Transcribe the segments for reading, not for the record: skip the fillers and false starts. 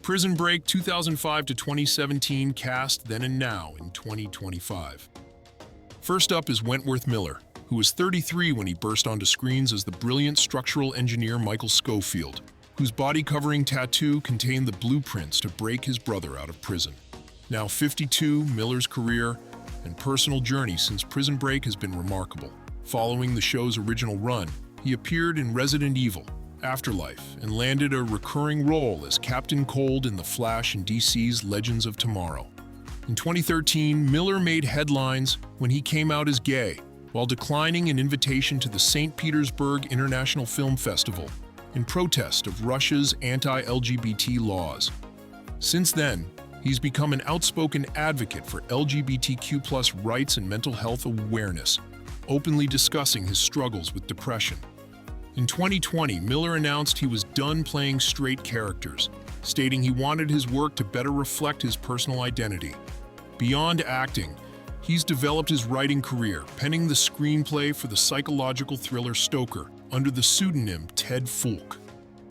Prison Break 2005 to 2017 cast then and now in 2025. First up is Wentworth Miller, who was 33 when he burst onto screens as the brilliant structural engineer Michael Scofield, whose body-covering tattoo contained the blueprints to break his brother out of prison. Now 52, Miller's career and personal journey since Prison Break has been remarkable. Following the show's original run, he appeared in Resident Evil, Afterlife, and landed a recurring role as Captain Cold in The Flash and DC's Legends of Tomorrow. In 2013, Miller made headlines when he came out as gay, while declining an invitation to the St. Petersburg International Film Festival in protest of Russia's anti-LGBT laws. Since then, he's become an outspoken advocate for LGBTQ+ rights and mental health awareness, openly discussing his struggles with depression. In 2020, Miller announced he was done playing straight characters, stating he wanted his work to better reflect his personal identity. Beyond acting, he's developed his writing career, penning the screenplay for the psychological thriller Stoker under the pseudonym Ted Fulk.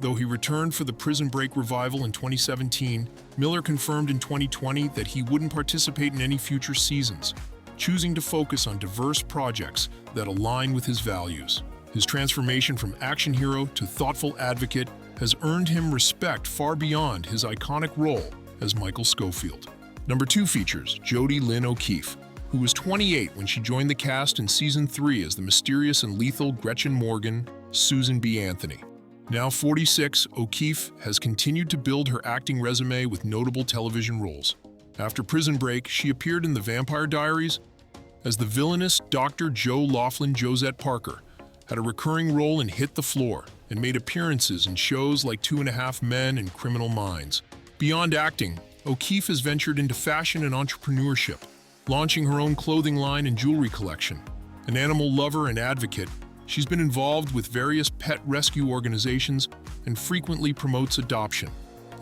Though he returned for the Prison Break revival in 2017, Miller confirmed in 2020 that he wouldn't participate in any future seasons, choosing to focus on diverse projects that align with his values. His transformation from action hero to thoughtful advocate has earned him respect far beyond his iconic role as Michael Scofield. Number 2 features Jodi Lyn O'Keefe, who was 28 when she joined the cast in Season 3 as the mysterious and lethal Gretchen Morgan, Susan B. Anthony. Now 46, O'Keefe has continued to build her acting resume with notable television roles. After Prison Break, she appeared in The Vampire Diaries as the villainous Dr. Jo Laughlin Josette Parker, had a recurring role in Hit the Floor, and made appearances in shows like 2.5 Men and Criminal Minds. Beyond acting, O'Keefe has ventured into fashion and entrepreneurship, launching her own clothing line and jewelry collection. An animal lover and advocate, she's been involved with various pet rescue organizations and frequently promotes adoption.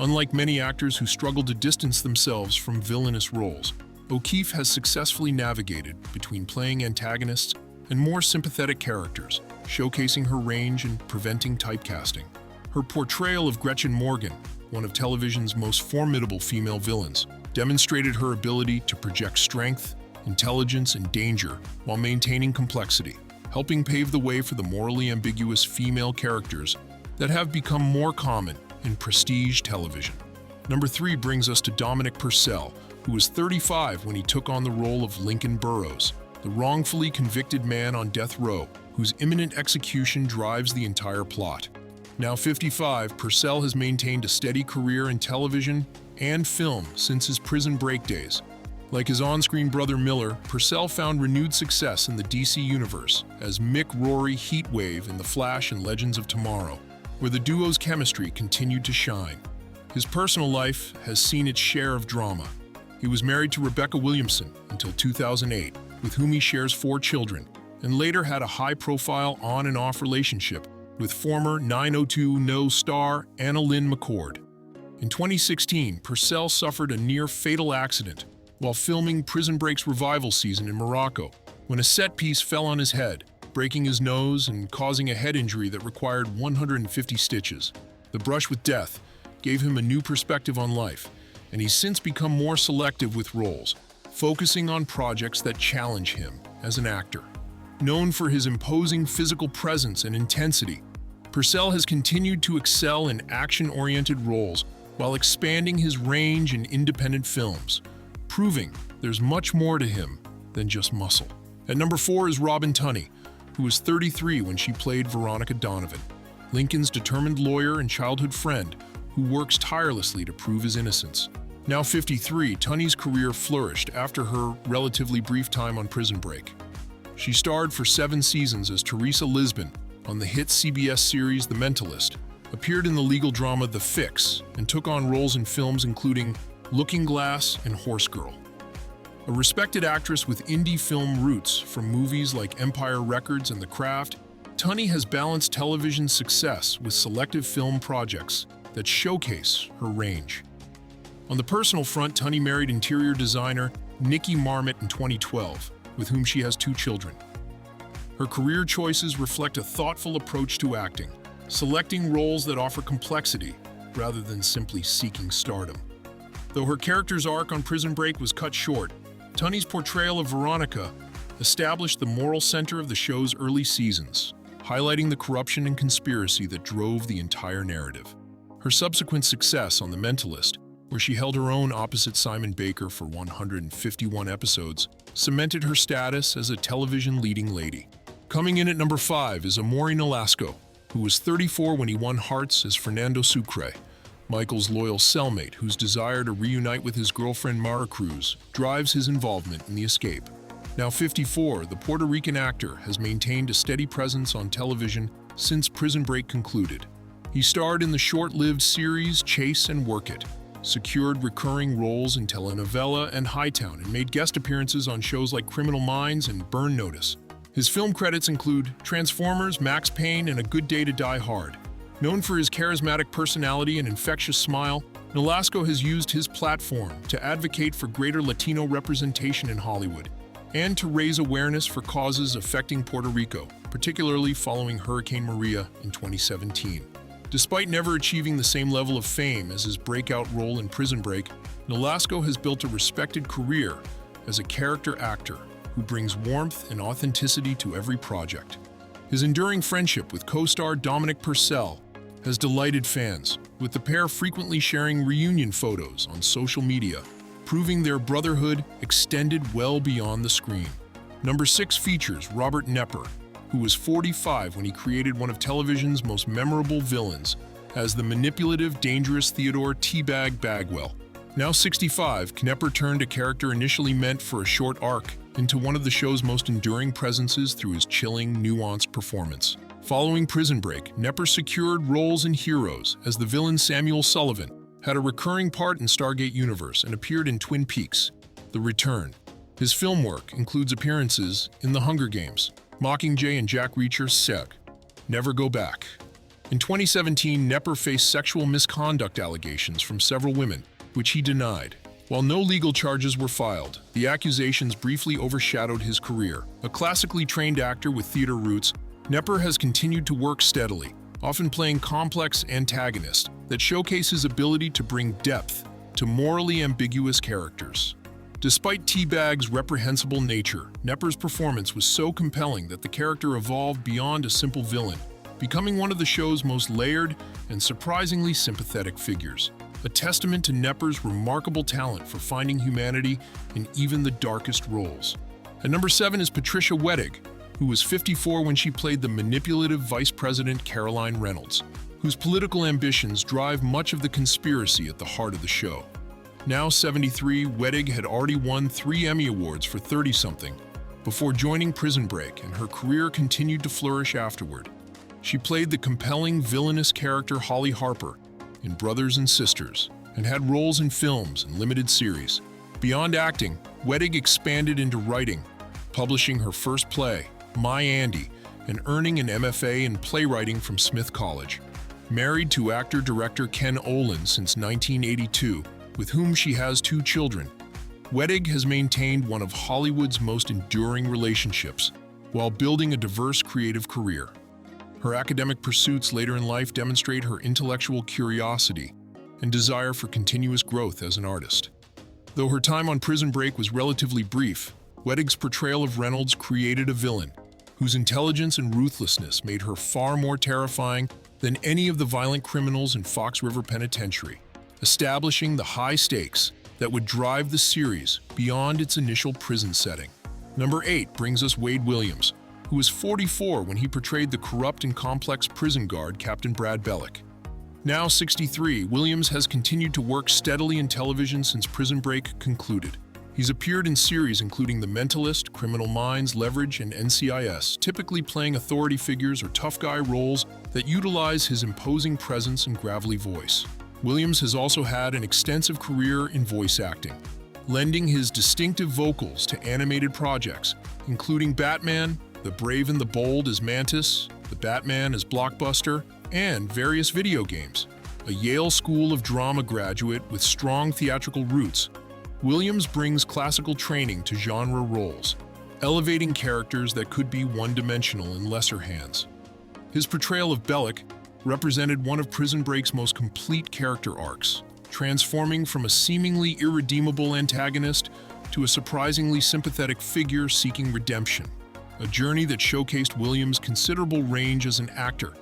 Unlike many actors who struggle to distance themselves from villainous roles, O'Keefe has successfully navigated between playing antagonists and more sympathetic characters, showcasing her range and preventing typecasting. Her portrayal of Gretchen Morgan, one of television's most formidable female villains, demonstrated her ability to project strength, intelligence, and danger while maintaining complexity, helping pave the way for the morally ambiguous female characters that have become more common in prestige television. Number 3 brings us to Dominic Purcell, who was 35 when he took on the role of Lincoln Burrows, the wrongfully convicted man on death row whose imminent execution drives the entire plot. Now 55, Purcell has maintained a steady career in television and film since his Prison Break days. Like his on-screen brother Miller, Purcell found renewed success in the DC universe as Mick Rory Heatwave in The Flash and Legends of Tomorrow, where the duo's chemistry continued to shine. His personal life has seen its share of drama. He was married to Rebecca Williamson until 2008, with whom he shares 4 children, and later had a high-profile on- and off relationship with former 90210 star Anna Lynn McCord. In 2016, Purcell suffered a near-fatal accident while filming Prison Break's revival season in Morocco, when a set piece fell on his head, breaking his nose and causing a head injury that required 150 stitches. The brush with death gave him a new perspective on life, and he's since become more selective with roles, focusing on projects that challenge him as an actor. Known for his imposing physical presence and intensity, Purcell has continued to excel in action-oriented roles while expanding his range in independent films, proving there's much more to him than just muscle. At number 4 is Robin Tunney, who was 33 when she played Veronica Donovan, Lincoln's determined lawyer and childhood friend who works tirelessly to prove his innocence. Now 53, Tunney's career flourished after her relatively brief time on Prison Break. She starred for 7 seasons as Teresa Lisbon on the hit CBS series The Mentalist, appeared in the legal drama The Fix, and took on roles in films including Looking Glass and Horse Girl. A respected actress with indie film roots from movies like Empire Records and The Craft, Tunney has balanced television success with selective film projects that showcase her range. On the personal front, Tunney married interior designer Nikki Marmot in 2012, with whom she has 2 children. Her career choices reflect a thoughtful approach to acting, selecting roles that offer complexity rather than simply seeking stardom. Though her character's arc on Prison Break was cut short, Tunney's portrayal of Veronica established the moral center of the show's early seasons, highlighting the corruption and conspiracy that drove the entire narrative. Her subsequent success on The Mentalist, where she held her own opposite Simon Baker for 151 episodes, cemented her status as a television leading lady. Coming in at number 5 is Amaury Nolasco, who was 34 when he won Hearts as Fernando Sucre, Michael's loyal cellmate whose desire to reunite with his girlfriend Mara Cruz drives his involvement in the escape. Now 54, the Puerto Rican actor has maintained a steady presence on television since Prison Break concluded. He starred in the short-lived series Chase and Work It, secured recurring roles in telenovela and Hightown, and made guest appearances on shows like Criminal Minds and Burn Notice. His film credits include Transformers, Max Payne, and A Good Day to Die Hard. Known for his charismatic personality and infectious smile, Nolasco has used his platform to advocate for greater Latino representation in Hollywood and to raise awareness for causes affecting Puerto Rico, particularly following Hurricane Maria in 2017. Despite never achieving the same level of fame as his breakout role in Prison Break, Nolasco has built a respected career as a character actor who brings warmth and authenticity to every project. His enduring friendship with co-star Dominic Purcell has delighted fans, with the pair frequently sharing reunion photos on social media, proving their brotherhood extended well beyond the screen. Number 6 features Robert Knepper, who was 45 when he created one of television's most memorable villains as the manipulative, dangerous Theodore Teabag Bagwell. Now 65, Knepper turned a character initially meant for a short arc into one of the show's most enduring presences through his chilling, nuanced performance. Following Prison Break, Knepper secured roles in Heroes as the villain Samuel Sullivan, had a recurring part in Stargate Universe, and appeared in Twin Peaks: The Return. His film work includes appearances in The Hunger Games, Mockingjay, and Jack Reacher's Seg. Never Go Back. In 2017, Knepper faced sexual misconduct allegations from several women, which he denied. While no legal charges were filed, the accusations briefly overshadowed his career. A classically trained actor with theater roots, Knepper has continued to work steadily, often playing complex antagonists that showcase his ability to bring depth to morally ambiguous characters. Despite Teabag's reprehensible nature, Knepper's performance was so compelling that the character evolved beyond a simple villain, becoming one of the show's most layered and surprisingly sympathetic figures, a testament to Knepper's remarkable talent for finding humanity in even the darkest roles. At number 7 is Patricia Wettig, who was 54 when she played the manipulative Vice President Caroline Reynolds, whose political ambitions drive much of the conspiracy at the heart of the show. Now 73, Wettig had already won 3 Emmy Awards for 30-something before joining Prison Break, and her career continued to flourish afterward. She played the compelling villainous character Holly Harper in Brothers and Sisters, and had roles in films and limited series. Beyond acting, Wettig expanded into writing, publishing her first play, My Andy, and earning an MFA in playwriting from Smith College. Married to actor-director Ken Olin since 1982, with whom she has 2 children, Wettig has maintained one of Hollywood's most enduring relationships while building a diverse creative career. Her academic pursuits later in life demonstrate her intellectual curiosity and desire for continuous growth as an artist. Though her time on Prison Break was relatively brief, Wettig's portrayal of Reynolds created a villain whose intelligence and ruthlessness made her far more terrifying than any of the violent criminals in Fox River Penitentiary, establishing the high stakes that would drive the series beyond its initial prison setting. Number 8 brings us Wade Williams, who was 44 when he portrayed the corrupt and complex prison guard Captain Brad Bellick. Now 63, Williams has continued to work steadily in television since Prison Break concluded. He's appeared in series including The Mentalist, Criminal Minds, Leverage, and NCIS, typically playing authority figures or tough guy roles that utilize his imposing presence and gravelly voice. Williams has also had an extensive career in voice acting, lending his distinctive vocals to animated projects, including Batman, The Brave and the Bold as Mantis, The Batman as Blockbuster, and various video games. A Yale School of Drama graduate with strong theatrical roots, Williams brings classical training to genre roles, elevating characters that could be one-dimensional in lesser hands. His portrayal of Bellick represented one of Prison Break's most complete character arcs, transforming from a seemingly irredeemable antagonist to a surprisingly sympathetic figure seeking redemption. A journey that showcased Williams' considerable range as an actor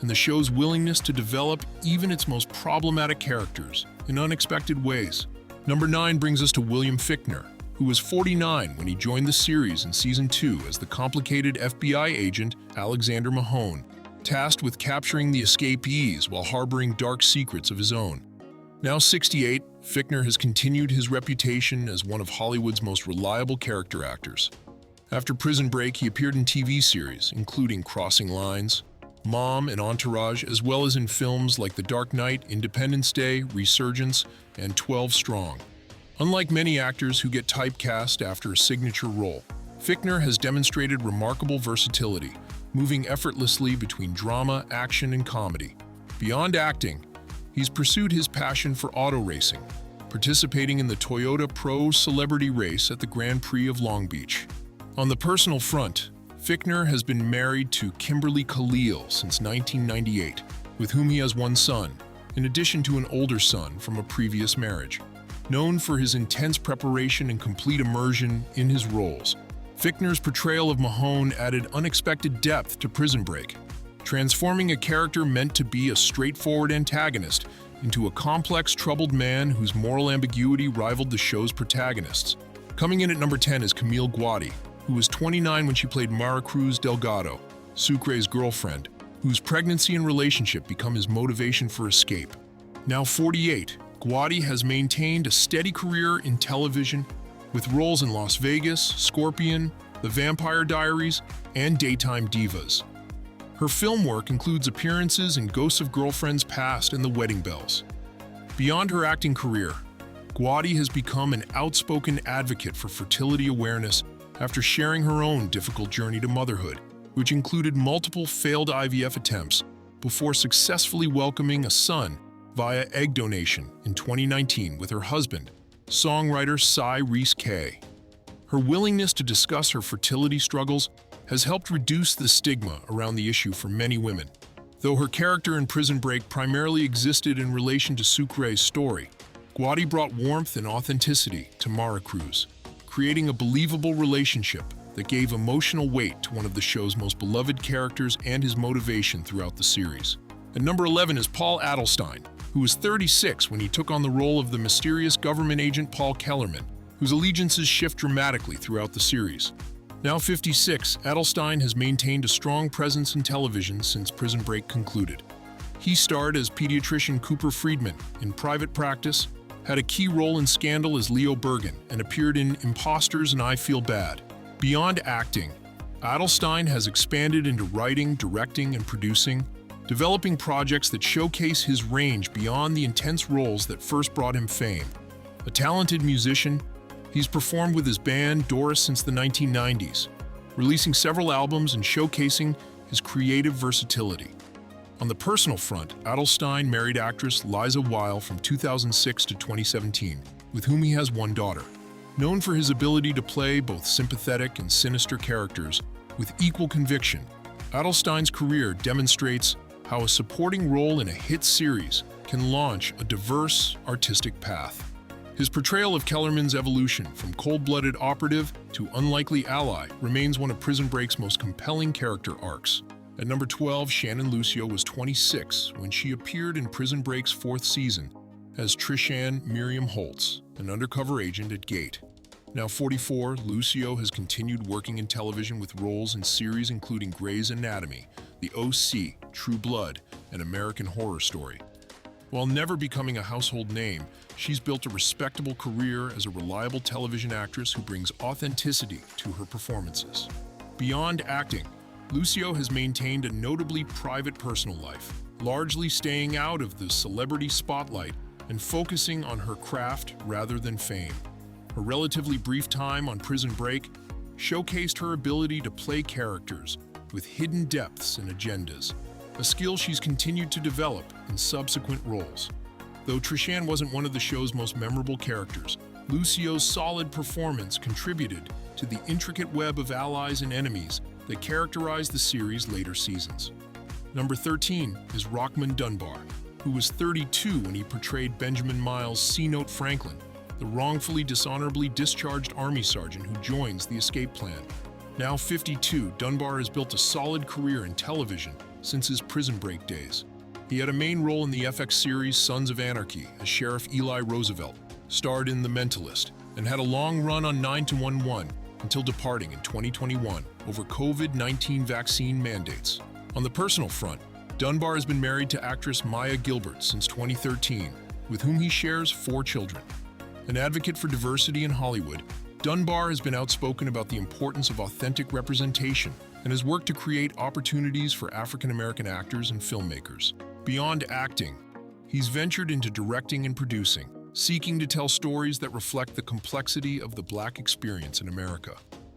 and the show's willingness to develop even its most problematic characters in unexpected ways. Number 9 brings us to William Fichtner, who was 49 when he joined the series in Season 2 as the complicated FBI agent Alexander Mahone, tasked with capturing the escapees while harboring dark secrets of his own. Now 68, Fichtner has continued his reputation as one of Hollywood's most reliable character actors. After Prison Break, he appeared in TV series, including Crossing Lines, Mom, and Entourage, as well as in films like The Dark Knight, Independence Day, Resurgence, and 12 Strong. Unlike many actors who get typecast after a signature role, Fichtner has demonstrated remarkable versatility, moving effortlessly between drama, action, and comedy. Beyond acting, he's pursued his passion for auto racing, participating in the Toyota Pro Celebrity Race at the Grand Prix of Long Beach. On the personal front, Fichtner has been married to Kimberly Callies since 1998, with whom he has one son, in addition to an older son from a previous marriage. Known for his intense preparation and complete immersion in his roles, Fichtner's portrayal of Mahone added unexpected depth to Prison Break, transforming a character meant to be a straightforward antagonist into a complex, troubled man whose moral ambiguity rivaled the show's protagonists. Coming in at number 10 is Camille Guaty, who was 29 when she played Mara Cruz Delgado, Sucre's girlfriend, whose pregnancy and relationship become his motivation for escape. Now 48, Guaty has maintained a steady career in television with roles in Las Vegas, Scorpion, The Vampire Diaries, and Daytime Divas. Her film work includes appearances in Ghosts of Girlfriends Past and The Wedding Bells. Beyond her acting career, Guaty has become an outspoken advocate for fertility awareness after sharing her own difficult journey to motherhood, which included multiple failed IVF attempts before successfully welcoming a son via egg donation in 2019 with her husband, songwriter Cy Reese Kay. Her willingness to discuss her fertility struggles has helped reduce the stigma around the issue for many women. Though her character in Prison Break primarily existed in relation to Sucre's story, Guaty brought warmth and authenticity to Mara Cruz, creating a believable relationship that gave emotional weight to one of the show's most beloved characters and his motivation throughout the series. At number 11 is Paul Adelstein, who was 36 when he took on the role of the mysterious government agent Paul Kellerman, whose allegiances shift dramatically throughout the series. Now 56, Adelstein has maintained a strong presence in television since Prison Break concluded. He starred as pediatrician Cooper Friedman in Private Practice, had a key role in Scandal as Leo Bergen, and appeared in Imposters and I Feel Bad. Beyond acting, Adelstein has expanded into writing, directing, and producing, developing projects that showcase his range beyond the intense roles that first brought him fame. A talented musician, he's performed with his band Doris since the 1990s, releasing several albums and showcasing his creative versatility. On the personal front, Adelstein married actress Liza Weil from 2006 to 2017, with whom he has one daughter. Known for his ability to play both sympathetic and sinister characters with equal conviction, Adelstein's career demonstrates how a supporting role in a hit series can launch a diverse artistic path. His portrayal of Kellerman's evolution from cold-blooded operative to unlikely ally remains one of Prison Break's most compelling character arcs. At number 12, Shannon Lucio was 26 when she appeared in Prison Break's 4th season as Trishan Miriam Holtz, an undercover agent at Gate. Now 44, Lucio has continued working in television with roles in series including Grey's Anatomy, The OC, True Blood, and American Horror Story. While never becoming a household name, she's built a respectable career as a reliable television actress who brings authenticity to her performances. Beyond acting, Lucio has maintained a notably private personal life, largely staying out of the celebrity spotlight and focusing on her craft rather than fame. Her relatively brief time on Prison Break showcased her ability to play characters with hidden depths and agendas, a skill she's continued to develop in subsequent roles. Though Trishan wasn't one of the show's most memorable characters, Lucio's solid performance contributed to the intricate web of allies and enemies that characterized the series' later seasons. Number 13 is Rockmond Dunbar, who was 32 when he portrayed Benjamin Miles' C-Note Franklin, the wrongfully dishonorably discharged Army sergeant who joins the escape plan. Now 52, Dunbar has built a solid career in television since his Prison Break days. He had a main role in the FX series Sons of Anarchy as Sheriff Eli Roosevelt, starred in The Mentalist, and had a long run on 9-1-1 until departing in 2021 over COVID-19 vaccine mandates. On the personal front, Dunbar has been married to actress Maya Gilbert since 2013, with whom he shares 4 children. An advocate for diversity in Hollywood, Dunbar has been outspoken about the importance of authentic representation and has worked to create opportunities for African-American actors and filmmakers. Beyond acting, he's ventured into directing and producing, seeking to tell stories that reflect the complexity of the Black experience in America.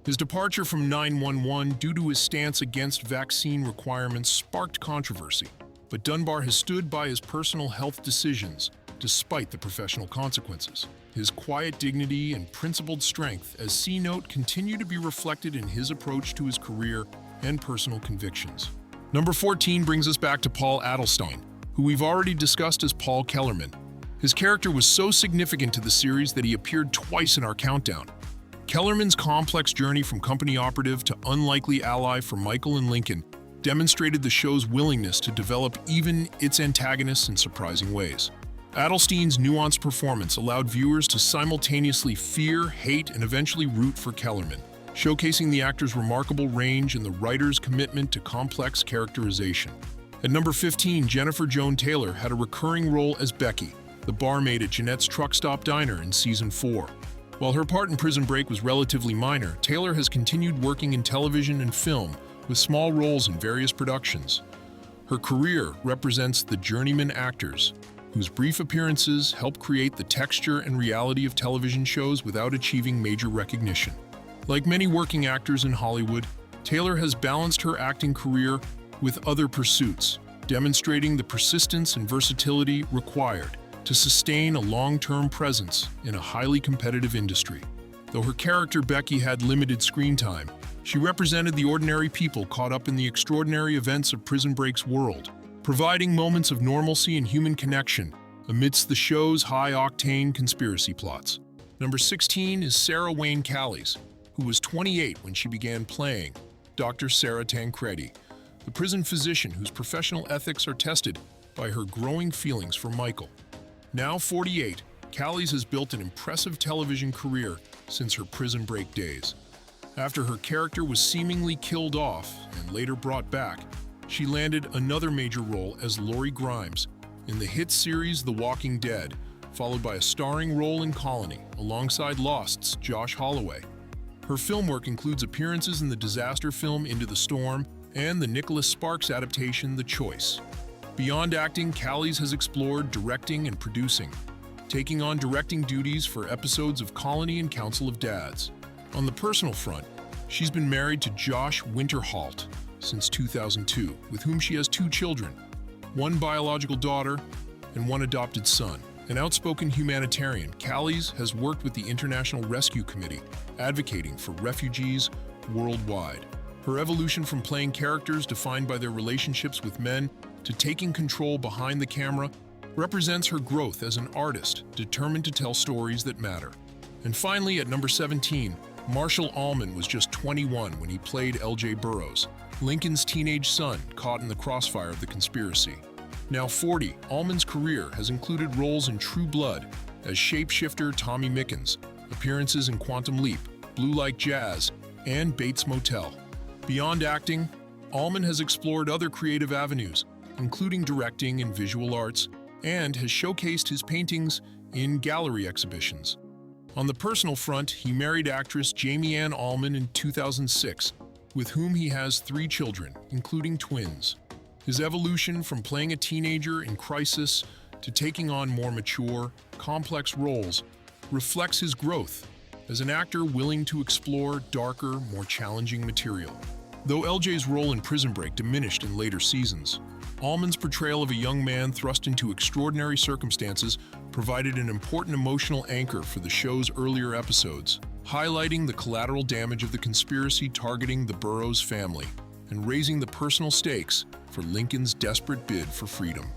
His departure from 9-1-1 due to his stance against vaccine requirements sparked controversy, but Dunbar has stood by his personal health decisions despite the professional consequences. His quiet dignity and principled strength as C-Note continue to be reflected in his approach to his career and personal convictions. Number 14 brings us back to Paul Adelstein, who we've already discussed as Paul Kellerman. His character was so significant to the series that he appeared twice in our countdown. Kellerman's complex journey from company operative to unlikely ally for Michael and Lincoln demonstrated the show's willingness to develop even its antagonists in surprising ways. Adelstein's nuanced performance allowed viewers to simultaneously fear, hate, and eventually root for Kellerman, showcasing the actor's remarkable range and the writer's commitment to complex characterization. At number 15, Jennifer Joan Taylor had a recurring role as Becky, the barmaid at Jeanette's Truck Stop Diner in Season 4. While her part in Prison Break was relatively minor, Taylor has continued working in television and film with small roles in various productions. Her career represents the journeyman actors whose brief appearances help create the texture and reality of television shows without achieving major recognition. Like many working actors in Hollywood, Taylor has balanced her acting career with other pursuits, demonstrating the persistence and versatility required to sustain a long-term presence in a highly competitive industry. Though her character Becky had limited screen time, she represented the ordinary people caught up in the extraordinary events of Prison Break's world, providing moments of normalcy and human connection amidst the show's high-octane conspiracy plots. Number 16 is Sarah Wayne Callies, who was 28 when she began playing Dr. Sarah Tancredi, the prison physician whose professional ethics are tested by her growing feelings for Michael. Now 48, Callies has built an impressive television career since her Prison Break days. After her character was seemingly killed off and later brought back, she landed another major role as Lori Grimes in the hit series The Walking Dead, followed by a starring role in Colony alongside Lost's Josh Holloway. Her film work includes appearances in the disaster film Into the Storm and the Nicholas Sparks adaptation The Choice. Beyond acting, Callies has explored directing and producing, taking on directing duties for episodes of Colony and Council of Dads. On the personal front, she's been married to Josh Winterholt since 2002, with whom she has 2 children, 1 biological daughter and 1 adopted son. An outspoken humanitarian, Callies has worked with the International Rescue Committee, advocating for refugees worldwide. Her evolution from playing characters defined by their relationships with men to taking control behind the camera represents her growth as an artist determined to tell stories that matter. And finally, at number 17, Marshall Allman was just 21 when he played LJ Burrows, Lincoln's teenage son caught in the crossfire of the conspiracy. Now 40, Allman's career has included roles in True Blood as shapeshifter Tommy Mickens, appearances in Quantum Leap, Blue Like Jazz, and Bates Motel. Beyond acting, Allman has explored other creative avenues, including directing and visual arts, and has showcased his paintings in gallery exhibitions. On the personal front, he married actress Jamie Ann Allman in 2006, with whom he has 3 children, including twins. His evolution from playing a teenager in crisis to taking on more mature, complex roles reflects his growth as an actor willing to explore darker, more challenging material. Though LJ's role in Prison Break diminished in later seasons, Allman's portrayal of a young man thrust into extraordinary circumstances provided an important emotional anchor for the show's earlier episodes, highlighting the collateral damage of the conspiracy targeting the Burrows family and raising the personal stakes for Lincoln's desperate bid for freedom.